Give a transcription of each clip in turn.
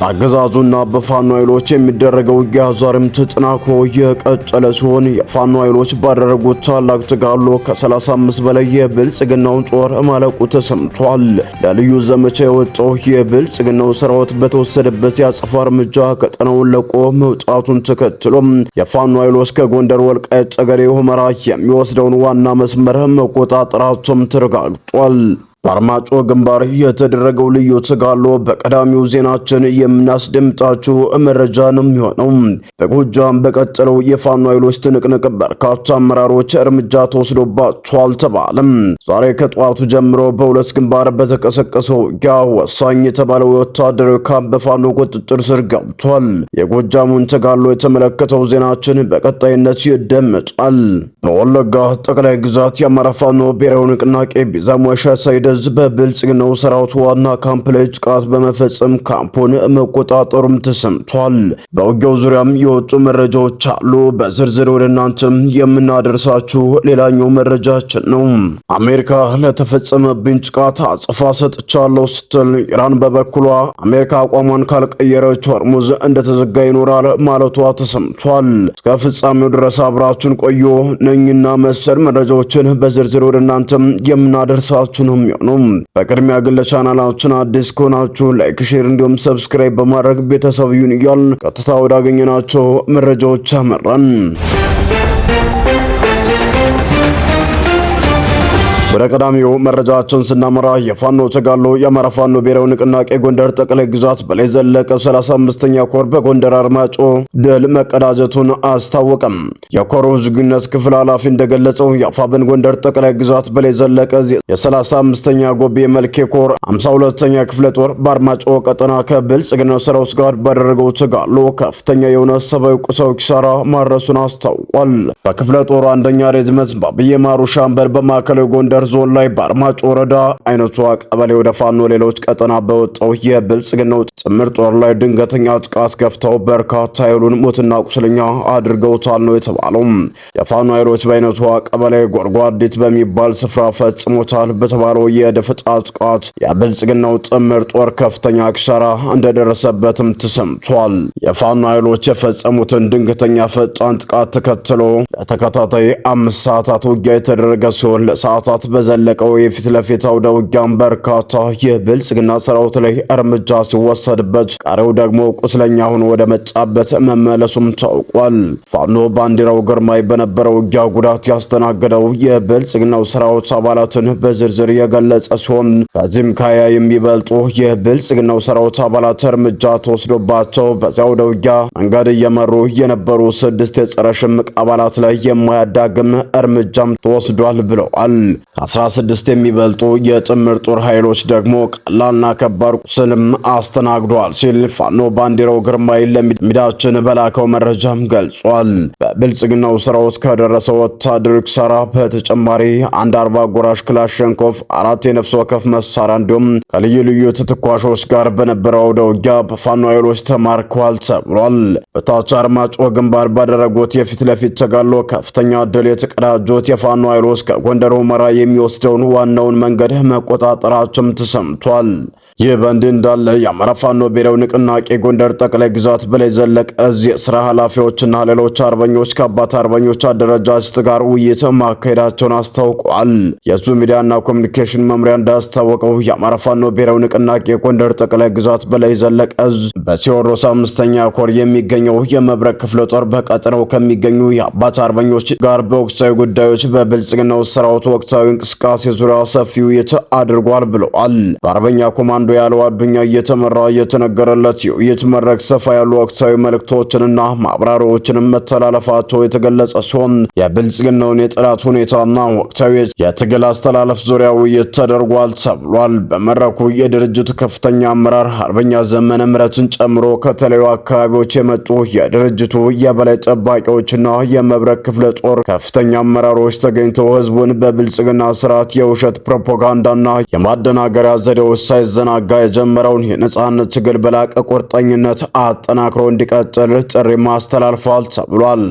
በአገዛዙና በፋኖ ኃይሎች የሚደረገው ውጊያ ዛሬም ተጠናክሮ የቀጠለ ሲሆን የፋኖ ኃይሎች ባደረጉት ታላቅ ተጋድሎ ከ35 በላይ የብልጽግናውን ጦር ማለቁ ተሰምቷል። ለልዩ ዘመቻ የወጣው የብልጽግናው ሰራዊት በተወሰደበት የአጸፋ እርምጃ ቀጠናውን ለቆ መውጣቱን ተከትሎም የፋኖ ኃይሎች ከጎንደር ወልቃይት ጠገዴ ሁመራ የሚወስደውን ዋና መስመር መቆጣጠራቸውም ተረጋግጧል። በአርማጮ ግንባር የተደረገው ልዩ ተጋድሎ በቀዳሚው ዜናችን የምናስደምጣችሁ መረጃ ነው የሚሆነው። በጎጃም በቀጠለው የፋኖ ኃይሎች ትንቅንቅ በርካታ አመራሮች እርምጃ ተወስዶባቸዋል ተባለም። ዛሬ ከጠዋቱ ጀምሮ በሁለት ግንባር በተቀሰቀሰው ውጊያ ወሳኝ የተባለው የወታደራዊ ካምፕ በፋኖ ቁጥጥር ስር ገብቷል። የጎጃሙን ተጋድሎ የተመለከተው ዜናችን በቀጣይነት ይደመጣል። በወለጋ ጠቅላይ ግዛት የአማራ ፋኖ ብሔራዊ ንቅናቄ ቢዛሞ ሻሳይደ በብልጽግናው ሰራዊት ዋና ካምፕ ላይ ጥቃት በመፈጸም ካምፑን መቆጣጠሩም ተሰምቷል። በውጊያው ዙሪያም የወጡ መረጃዎች አሉ። በዝርዝር ወደ እናንተም የምናደርሳችሁ ሌላኛው መረጃችን ነው። አሜሪካ ለተፈጸመብኝ ጥቃት አጸፋ ሰጥቻለሁ ስትል ኢራን በበኩሏ አሜሪካ አቋሟን ካልቀየረች ሆርሙዝ እንደተዘጋ ይኖራል ማለቷ ተሰምቷል። እስከ ፍጻሜው ድረስ አብራችሁን ቆዩ። ነኝና መሰል መረጃዎችን በዝርዝር ወደ እናንተም የምናደርሳችሁ ነው። በቅድሚያ ግን ለቻናላችን አዲስ ከሆናችሁ ላይክ፣ ሼር እንዲሁም ሰብስክራይብ በማድረግ ቤተሰብ ይሁኑ እያልን ቀጥታ ወዳገኘናቸው መረጃዎች አመራን። ወደ ቀዳሚው መረጃችን ስናመራ የፋኖ ተጋድሎ የአማራ ፋኖ ብሔራዊ ንቅናቄ ጎንደር ጠቅላይ ግዛት በላይ ዘለቀ 35ኛ ኮር በጎንደር አርማጮ ድል መቀዳጀቱን አስታወቀም። የኮሩ ዝግጁነት ክፍል ኃላፊ እንደገለጸው የአፋብን ጎንደር ጠቅላይ ግዛት በላይ ዘለቀ የ35ኛ ጎቤ መልኬ ኮር 52ኛ ክፍለ ጦር በአርማጮ ቀጠና ከብልጽግናው ሰራዊት ጋር ባደረገው ተጋድሎ ከፍተኛ የሆነ ሰብአዊ ቁሳዊ ኪሳራ ማድረሱን አስታውቋል። በክፍለ ጦሩ አንደኛ ሬጅመንት ባብዬ ማሩ ሻምበል በማዕከላዊ ጎንደር ዞን ላይ በአርማጮ ወረዳ አይነቷ ቀበሌ ወደ ፋኖ ሌሎች ቀጠና በወጣው የብልጽግናው ጥምር ጦር ላይ ድንገተኛ ጥቃት ገፍተው በርካታ ኃይሉን ሞትና ቁስለኛ አድርገውታል ነው የተባለው። የፋኖ ኃይሎች በአይነቷ ቀበሌ ጎርጓዲት በሚባል ስፍራ ፈጽሞታል በተባለው የደፈጣ ጥቃት የብልጽግናው ጥምር ጦር ከፍተኛ ኪሳራ እንደደረሰበትም ተሰምቷል። የፋኖ ኃይሎች የፈጸሙትን ድንገተኛ ፈጣን ጥቃት ተከትሎ ለተከታታይ 5 ሰዓታት ውጊያ የተደረገ ሲሆን ለሰዓታት በዘለቀው የፊት ለፊት አውደ ውጊያም በርካታ የብልጽግና ሰራዊት ላይ እርምጃ ሲወሰድበት ቀሪው ደግሞ ቁስለኛ ሆኖ ወደ መጣበት መመለሱም ታውቋል። ፋኖ ባንዲራው ግርማይ በነበረው ውጊያ ጉዳት ያስተናገደው የብልጽግናው ሰራዊት አባላትን በዝርዝር የገለጸ ሲሆን ከዚህም ከያ የሚበልጡ የብልጽግናው ሰራዊት አባላት እርምጃ ተወስዶባቸው በዚያው አውደ ውጊያ መንገድ እየመሩ የነበሩ 6 የጸረ ሽምቅ አባላት ላይ የማያዳግም እርምጃም ተወስዷል ብለዋል። 16 የሚበልጡ የጥምር ጦር ኃይሎች ደግሞ ቀላልና ከባድ ቁስልም አስተናግዷል ሲል ፋኖ ባንዲራው ግርማይ ለሚዳችን በላከው መረጃም ገልጿል። በብልጽግናው ሰራዊት ከደረሰው ወታደራዊ ኪሳራ በተጨማሪ አንድ 40 ጎራሽ ክላሽንኮቭ 4 የነፍስ ወከፍ መሳሪያ እንዲሁም ከልዩ ልዩ ተተኳሾች ጋር በነበረው አውደ ውጊያ በፋኖ ኃይሎች ተማርከዋል ተብሏል። በታች አርማጮ ግንባር ባደረጉት የፊት ለፊት ተጋድሎ ከፍተኛ ድል የተቀዳጁት የፋኖ ኃይሎች ከጎንደር ሁመራ የሚወስደውን ዋናውን መንገድ መቆጣጠራቸውም ተሰምቷል። ይህ በእንዲህ እንዳለ የአማራ ፋኖ ብሔራዊ ንቅናቄ ጎንደር ጠቅላይ ግዛት በላይ ዘለቀ እዚህ የሥራ ኃላፊዎችና ሌሎች አርበኞች ከአባት አርበኞች አደረጃጀት ጋር ውይይት ማካሄዳቸውን አስታውቋል። የዙ ሚዲያና ኮሚኒኬሽን መምሪያ እንዳስታወቀው የአማራ ፋኖ ብሔራዊ ንቅናቄ ጎንደር ጠቅላይ ግዛት በላይ ዘለቀ በቴዎድሮስ 5ኛ ኮር የሚገኘው የመብረቅ ክፍለ ጦር በቀጠናው ከሚገኙ የአባት አርበኞች ጋር በወቅታዊ ጉዳዮች በብልጽግናው ሰራዊት ወቅታዊ እንቅስቃሴ ዙሪያ ሰፊ ውይይት አድርጓል ብለዋል። በአርበኛ ኮማንዶ ያለው አዱኛ እየተመራ እየተነገረለት የውይይት መድረክ ሰፋ ያሉ ወቅታዊ መልእክቶችንና ማብራሪያዎችንም መተላለፋቸው የተገለጸ ሲሆን የብልጽግናውን የጠላት ሁኔታና ወቅታዊ የትግል አስተላለፍ ዙሪያ ውይይት ተደርጓል ተብሏል። በመድረኩ የድርጅቱ ከፍተኛ አመራር አርበኛ ዘመነ ምረትን ጨምሮ ከተለያዩ አካባቢዎች የመጡ የድርጅቱ የበላይ ጠባቂዎችና የመብረቅ ክፍለ ጦር ከፍተኛ አመራሮች ተገኝተው ህዝቡን በብልጽግና ስርዓት የውሸት ፕሮፓጋንዳና የማደናገሪያ ዘዴዎች ሳይዘናጋ የጀመረውን የነጻነት ትግል በላቀ ቁርጠኝነት አጠናክሮ እንዲቀጥል ጥሪ ማስተላለፋል ተብሏል።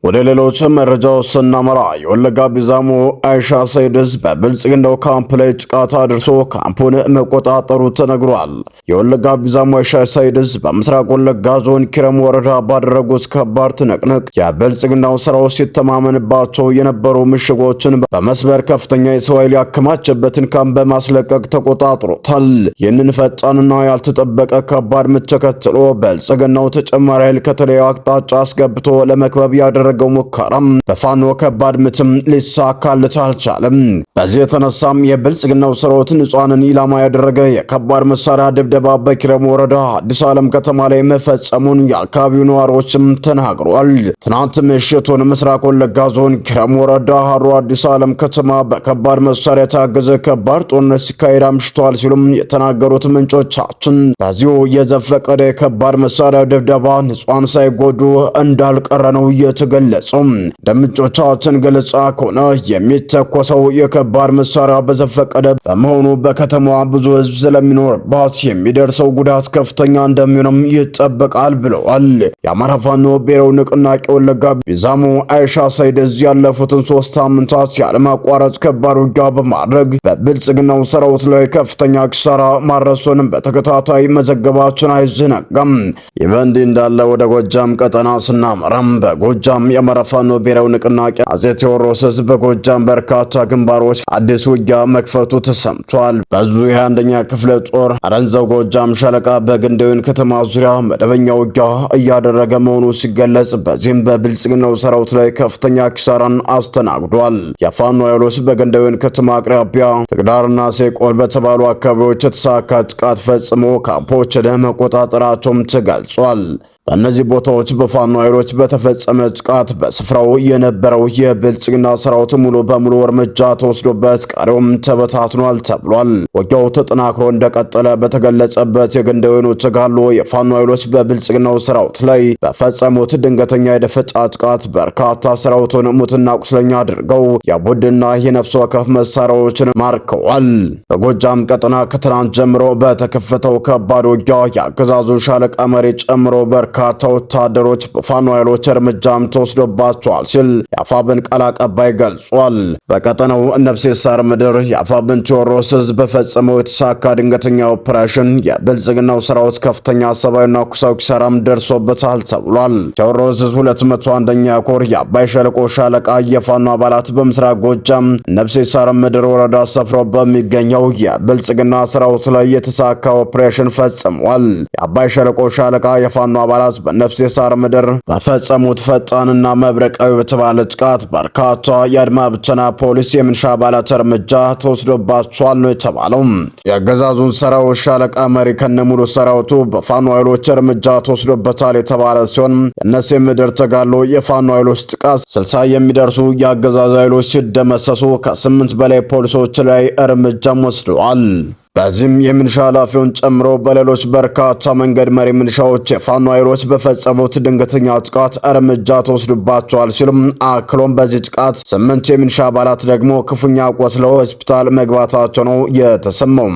ወደ ሌሎች መረጃዎች ስናመራ የወለጋ ቢዛሞ አይሻ ሰይድስ በብልጽግናው ካምፕ ላይ ጥቃት አድርሶ ካምፑን መቆጣጠሩ ተነግሯል። የወለጋ ቢዛሞ አይሻ ሰይድስ በምስራቅ ወለጋ ዞን ኪረም ወረዳ ባደረጉት ከባድ ትንቅንቅ የብልጽግናው ሰራዊት ሲተማመንባቸው የነበሩ ምሽጎችን በመስበር ከፍተኛ የሰው ኃይል ያከማቸበትን ካምፕ በማስለቀቅ ተቆጣጥሮታል። ይህንን ፈጣንና ያልተጠበቀ ከባድ ምት ተከትሎ ብልጽግናው ተጨማሪ ኃይል ከተለያዩ አቅጣጫ አስገብቶ ለመክበብ ያደረገው ሙከራም በፋኖ ከባድ ምትም ሊሳካለት አልቻለም። በዚህ የተነሳም የብልጽግናው ሰራዊት ንጹሃንን ኢላማ ያደረገ የከባድ መሳሪያ ድብደባ በኪረም ወረዳ አዲስ ዓለም ከተማ ላይ መፈጸሙን የአካባቢው ነዋሪዎችም ተናግረዋል። ትናንት ምሽቱን ምስራቅ ወለጋ ዞን ኪረም ወረዳ ሀሮ አዲስ ዓለም ከተማ በከባድ መሳሪያ የታገዘ ከባድ ጦርነት ሲካሄድ አምሽቷል ሲሉም የተናገሩት ምንጮቻችን በዚሁ የዘፈቀደ የከባድ መሳሪያ ድብደባ ንጹሃን ሳይጎዱ እንዳልቀረ ነው የተገለጸው። እንደምንጮቻችን ገለጻ ከሆነ የሚተኮሰው የከባድ መሳሪያ በዘፈቀደ በመሆኑ በከተማዋ ብዙ ሕዝብ ስለሚኖርባት የሚደርሰው ጉዳት ከፍተኛ እንደሚሆንም ይጠበቃል ብለዋል። የአማራ ፋኖ ብሔራዊ ንቅናቄ ወለጋ ቢዛሞ አይሻ ሰይድስ ያለፉትን 3 ሳምንታት ያለማቋረጥ ከባድ ውጊያ በማድረግ በብልጽግናው ሰራዊት ላይ ከፍተኛ ኪሳራ ማድረሱን በተከታታይ መዘገባችን አይዘነጋም። ይህ በእንዲህ እንዳለ ወደ ጎጃም ቀጠና ስናመራም በጎጃም የአማራ ፋኖ ብሔራዊ ንቅናቄ አፄ ቴዎድሮስ በጎጃም በርካታ ግንባሮች አዲስ ውጊያ መክፈቱ ተሰምቷል። በዙ የ21ኛ ክፍለ ጦር አረንዛው ጎጃም ሻለቃ በግንደወይን ከተማ ዙሪያ መደበኛ ውጊያ እያደረገ መሆኑ ሲገለጽ፣ በዚህም በብልጽግናው ሰራዊት ላይ ከፍተኛ ኪሳራን አስተናግዷል። የፋኖ ኃይሎች በግንደወይን ከተማ አቅራቢያ ተግዳርና ሴቆል በተባሉ አካባቢዎች የተሳካ ጥቃት ፈጽሞ ካምፖችን መቆጣጠራቸውም ተገልጿል። በእነዚህ ቦታዎች በፋኖ ኃይሎች በተፈጸመ ጥቃት በስፍራው የነበረው የብልጽግና ሰራዊት ሙሉ በሙሉ እርምጃ ተወስዶበት ቀሪውም ተበታትኗል ተብሏል። ውጊያው ተጠናክሮ እንደቀጠለ በተገለጸበት የግንደወይኑ ተጋድሎ የፋኖ ኃይሎች በብልጽግናው ሰራዊት ላይ በፈጸሙት ድንገተኛ የደፈጣ ጥቃት በርካታ ሰራዊቱን ሙትና ቁስለኛ አድርገው የቡድንና የነፍስ ወከፍ መሳሪያዎችን ማርከዋል። በጎጃም ቀጠና ከትናንት ጀምሮ በተከፈተው ከባድ ውጊያ የአገዛዙን ሻለቃ መሪ ጨምሮ በርካታ ወታደሮች በፋኖ ኃይሎች እርምጃም ተወስዶባቸዋል ሲል የአፋብን ቃል አቀባይ ገልጿል። በቀጠናው ነፍሴ ሳር ምድር የአፋብን ቴዎድሮስ ህዝብ በፈጸመው የተሳካ ድንገተኛ ኦፕሬሽን የብልጽግናው ሰራዊት ከፍተኛ ሰብአዊና ቁሳዊ ኪሳራም ደርሶበታል ተብሏል። ቴዎድሮስ 201ኛ ኮር የአባይ ሸለቆ ሻለቃ የፋኖ አባላት በምስራቅ ጎጃም ነፍሴ ሳር ምድር ወረዳ ሰፍረው በሚገኘው የብልጽግና ሰራዊት ላይ የተሳካ ኦፕሬሽን ፈጽሟል። የአባይ ሸለቆ ሻለቃ የፋኖ አባላት በነፍሴ ሳር ምድር በፈጸሙት ፈጣንና መብረቃዊ በተባለ ጥቃት በርካታ የአድማ ብተና ፖሊስ የሚሊሻ አባላት እርምጃ ተወስዶባቸዋል ነው የተባለው። የአገዛዙን ሰራዊት ሻለቃ መሪ ከነሙሉ ሰራዊቱ በፋኖ ኃይሎች እርምጃ ተወስዶበታል የተባለ ሲሆን የነፍሴ ምድር ተጋድሎ የፋኖ ኃይሎች ጥቃት 60 የሚደርሱ የአገዛዙ ኃይሎች ሲደመሰሱ ከ8 በላይ ፖሊሶች ላይ እርምጃም ወስደዋል። በዚህም የሚሊሻ ኃላፊውን ጨምሮ በሌሎች በርካታ መንገድ መሪ ሚሊሻዎች የፋኖ ኃይሎች በፈጸሙት ድንገተኛ ጥቃት እርምጃ ተወስዶባቸዋል ሲሉም አክሎም በዚህ ጥቃት 8 የሚሊሻ አባላት ደግሞ ክፉኛ ቆስለው ሆስፒታል መግባታቸው ነው የተሰማው።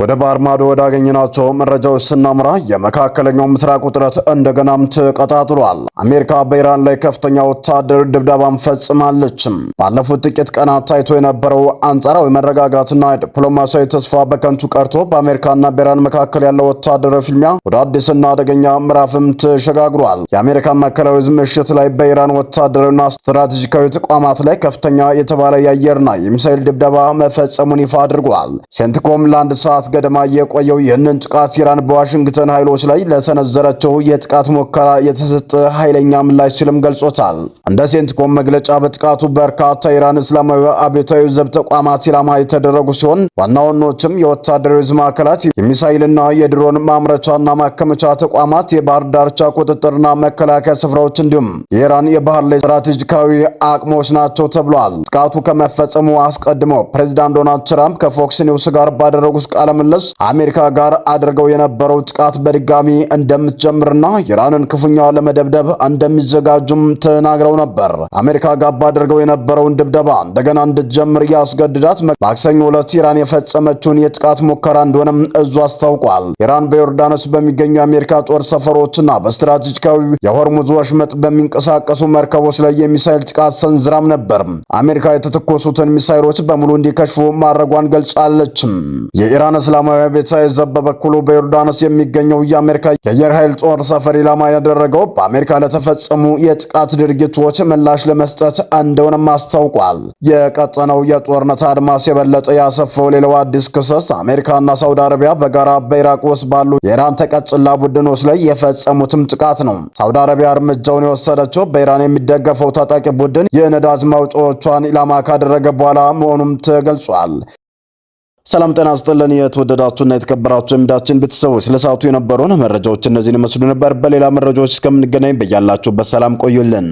ወደ ባህር ማዶ ወዳገኘናቸው መረጃዎች ስናምራ የመካከለኛው ምስራቅ ውጥረት እንደገናም ተቀጣጥሏል። አሜሪካ በኢራን ላይ ከፍተኛ ወታደራዊ ድብደባን ፈጽማለች። ባለፉት ጥቂት ቀናት ታይቶ የነበረው አንጻራዊ መረጋጋትና ዲፕሎማሲያዊ ተስፋ በከንቱ ቀርቶ በአሜሪካና በኢራን መካከል ያለው ወታደራዊ ፍልሚያ ወደ አዲስና አደገኛ ምዕራፍም ተሸጋግሯል። የአሜሪካ ማዕከላዊ ዕዝ ምሽት ላይ በኢራን ወታደራዊና ስትራቴጂካዊ ተቋማት ላይ ከፍተኛ የተባለ የአየርና የሚሳኤል ድብደባ መፈጸሙን ይፋ አድርጓል። ሴንትኮም ለአንድ ሰዓት ገደማ የቆየው ይህንን ጥቃት ኢራን በዋሽንግተን ኃይሎች ላይ ለሰነዘረችው የጥቃት ሙከራ የተሰጠ ኃይለኛ ምላሽ ሲልም ገልጾታል። እንደ ሴንትኮም መግለጫ በጥቃቱ በርካታ ኢራን እስላማዊ አብዮታዊ ዘብ ተቋማት ኢላማ የተደረጉ ሲሆን ዋና ዋናዎችም የወታደራዊ ዕዝ ማዕከላት፣ የሚሳኤልና የድሮን ማምረቻና ማከመቻ ተቋማት፣ የባህር ዳርቻ ቁጥጥርና መከላከያ ስፍራዎች እንዲሁም የኢራን የባህር ላይ ስትራቴጂካዊ አቅሞች ናቸው ተብሏል። ጥቃቱ ከመፈጸሙ አስቀድመው ፕሬዚዳንት ዶናልድ ትራምፕ ከፎክስ ኒውስ ጋር ባደረጉት ቃለ ምልልስ አሜሪካ ጋር አድርገው የነበረው ጥቃት በድጋሚ እንደምትጀምርና ኢራንን ክፉኛ ለመደብደብ እንደሚዘጋጁም ተናግረው ነበር። አሜሪካ ጋር ባደረገው የነበረውን ድብደባ እንደገና እንድትጀምር ያስገድዳት ማክሰኞ ዕለት ኢራን የፈጸመችውን የጥቃት የጥቃት ሙከራ እንደሆነም እዙ አስታውቋል። ኢራን በዮርዳኖስ በሚገኙ የአሜሪካ ጦር ሰፈሮችና በስትራቴጂካዊ የሆርሙዝ ወሽመጥ በሚንቀሳቀሱ መርከቦች ላይ የሚሳኤል ጥቃት ሰንዝራም ነበር። አሜሪካ የተተኮሱትን ሚሳኤሎች በሙሉ እንዲከሽፉ ማድረጓን ገልጻለች። የኢራን እስላማዊ አብዮታዊ ዘብ በበኩሉ በዮርዳኖስ የሚገኘው የአሜሪካ የአየር ኃይል ጦር ሰፈር ኢላማ ያደረገው በአሜሪካ ለተፈጸሙ የጥቃት ድርጊቶች ምላሽ ለመስጠት እንደሆነም አስታውቋል። የቀጠናው የጦርነት አድማስ የበለጠ ያሰፈው ሌላው አዲስ ክስተት አሜሪካና ሳውዲ አረቢያ በጋራ በኢራቅ ውስጥ ባሉ የኢራን ተቀጽላ ቡድኖች ላይ የፈጸሙትም ጥቃት ነው። ሳውዲ አረቢያ እርምጃውን የወሰደችው በኢራን የሚደገፈው ታጣቂ ቡድን የነዳጅ ማውጫዎቿን ኢላማ ካደረገ በኋላ መሆኑም ተገልጿል። ሰላም ጤና ይስጥልን። የተወደዳችሁና የተከበራችሁ የሚዳችን ቤተሰቦች ለሰዓቱ የነበሩን መረጃዎች እነዚህን ይመስሉ ነበር። በሌላ መረጃዎች እስከምንገናኝ በያላችሁበት ሰላም ቆዩልን።